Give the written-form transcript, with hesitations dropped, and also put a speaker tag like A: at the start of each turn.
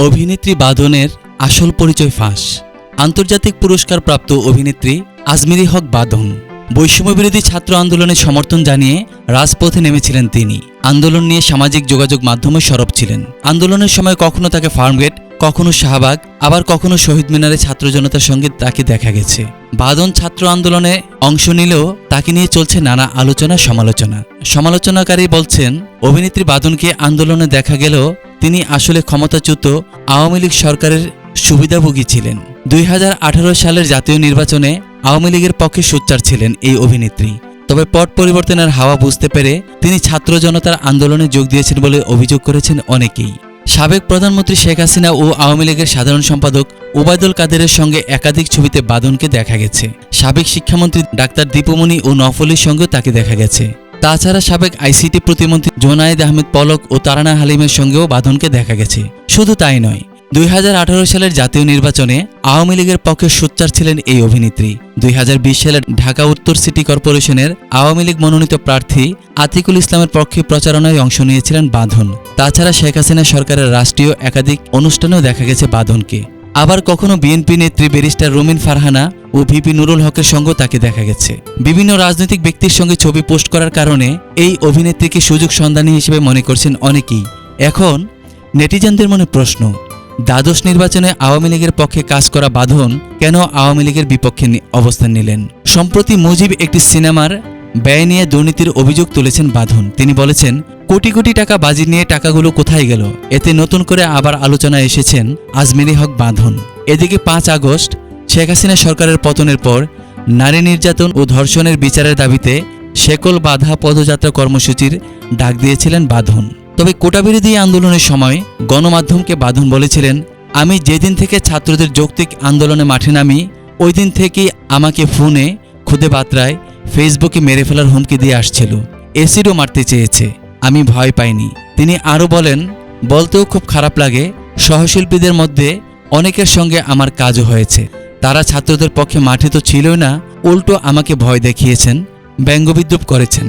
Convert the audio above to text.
A: অভিনেত্রী বাঁধনের আসল পরিচয় ফাঁস। আন্তর্জাতিক পুরস্কারপ্রাপ্ত অভিনেত্রী আজমেরী হক বাঁধন বৈষম্যবিরোধী ছাত্র আন্দোলনে সমর্থন জানিয়ে রাজপথে নেমেছিলেন তিনি। আন্দোলন নিয়ে সামাজিক যোগাযোগ মাধ্যমে সরব ছিলেন। আন্দোলনের সময় কখনো তাকে ফার্মগেট, কখনো শাহবাগ, আবার কখনো শহীদ মিনারে ছাত্র জনতার সঙ্গে তাকে দেখা গেছে। বাঁধন ছাত্র আন্দোলনে অংশ নিলেও তাকে নিয়ে চলছে নানা আলোচনা সমালোচনা। সমালোচনাকারী বলছেন, অভিনেত্রী বাঁধনকে আন্দোলনে দেখা গেলেও তিনি আসলে ক্ষমতাচ্যুত আওয়ামী লীগ সরকারের সুবিধাভোগী ছিলেন। 2018 সালের জাতীয় নির্বাচনে আওয়ামী লীগের পক্ষে সোচ্চার ছিলেন এই অভিনেত্রী। তবে পট পরিবর্তনের হাওয়া বুঝতে পেরে তিনি ছাত্র জনতার আন্দোলনে যোগ দিয়েছেন বলে অভিযোগ করেছেন অনেকেই। সাবেক প্রধানমন্ত্রী শেখ হাসিনা ও আওয়ামী লীগের সাধারণ সম্পাদক ওবায়দুল কাদেরের সঙ্গে একাধিক ছবিতে বাঁধনকে দেখা গেছে। সাবেক শিক্ষামন্ত্রী ডাক্তার দীপুমনি ও নফলের সঙ্গেও তাকে দেখা গেছে। তাছাড়া সাবেক আইসিটি প্রতিমন্ত্রী জোনায়েদ আহমেদ পলক ও তারানা হালিমের সঙ্গেও বাঁধনকে দেখা গেছে। শুধু তাই নয়, 2018 সালের জাতীয় নির্বাচনে আওয়ামী লীগের পক্ষে সোচ্চার ছিলেন এই অভিনেত্রী। 2020 সালের ঢাকা উত্তর সিটি কর্পোরেশনের আওয়ামী লীগ মনোনীত প্রার্থী আতিকুল ইসলামের পক্ষে প্রচারণায় অংশ নিয়েছিলেন বাঁধন। তাছাড়া শেখ হাসিনা সরকারের রাষ্ট্রীয় একাধিক অনুষ্ঠানেও দেখা গেছে বাঁধনকে। আবার কখনো বিএনপি নেত্রী ব্যারিস্টার রুমিন ফারহানা ও ভিপি নুরুল হকের সঙ্গেও তাকে দেখা গেছে। বিভিন্ন রাজনৈতিক ব্যক্তির সঙ্গে ছবি পোস্ট করার কারণে এই অভিনেত্রীকে সুযোগ সন্ধানী হিসেবে মনে করছেন অনেকেই। এখন নেটিজেনদের মনে প্রশ্ন, দ্বাদশ নির্বাচনে আওয়ামী লীগের পক্ষে কাজ করা বাঁধন কেন আওয়ামী লীগের বিপক্ষে অবস্থান নিলেন? সম্প্রতি মুজিব একটি সিনেমার ব্যয় নিয়ে দুর্নীতির অভিযোগ তুলেছেন বাঁধন। তিনি বলেছেন, কোটি কোটি টাকা বাজি নিয়ে টাকাগুলো কোথায় গেল? এতে নতুন করে আবার আলোচনায় এসেছেন আজমেরী হক বাঁধন। এদিকে 5 আগস্ট শেখ হাসিনা সরকারের পতনের পর নারী নির্যাতন ও ধর্ষণের বিচারের দাবিতে শেকল বাঁধা পদযাত্রা কর্মসূচির ডাক দিয়েছিলেন বাঁধন। তবে কোটাবিরোধী আন্দোলনের সময় গণমাধ্যমকে বাঁধন বলেছিলেন, আমি যেদিন থেকে ছাত্রদের যৌক্তিক আন্দোলনে মাঠে নামি ওই দিন থেকেই আমাকে ফোনে, খুদে বার্তায়, ফেসবুকে মেরে ফেলার হুমকি দিয়ে আসছিল। এসিডও মারতে চেয়েছে, আমি ভয় পাইনি। তিনি আরও বলেন, বলতেও খুব খারাপ লাগে, সহশিল্পীদের মধ্যে অনেকের সঙ্গে আমার কাজও হয়েছে। তারা ছাত্রদের পক্ষে মাঠে তো ছিলই না, উল্টো আমাকে ভয় দেখিয়েছেন, ব্যঙ্গবিদ্রুপ করেছেন।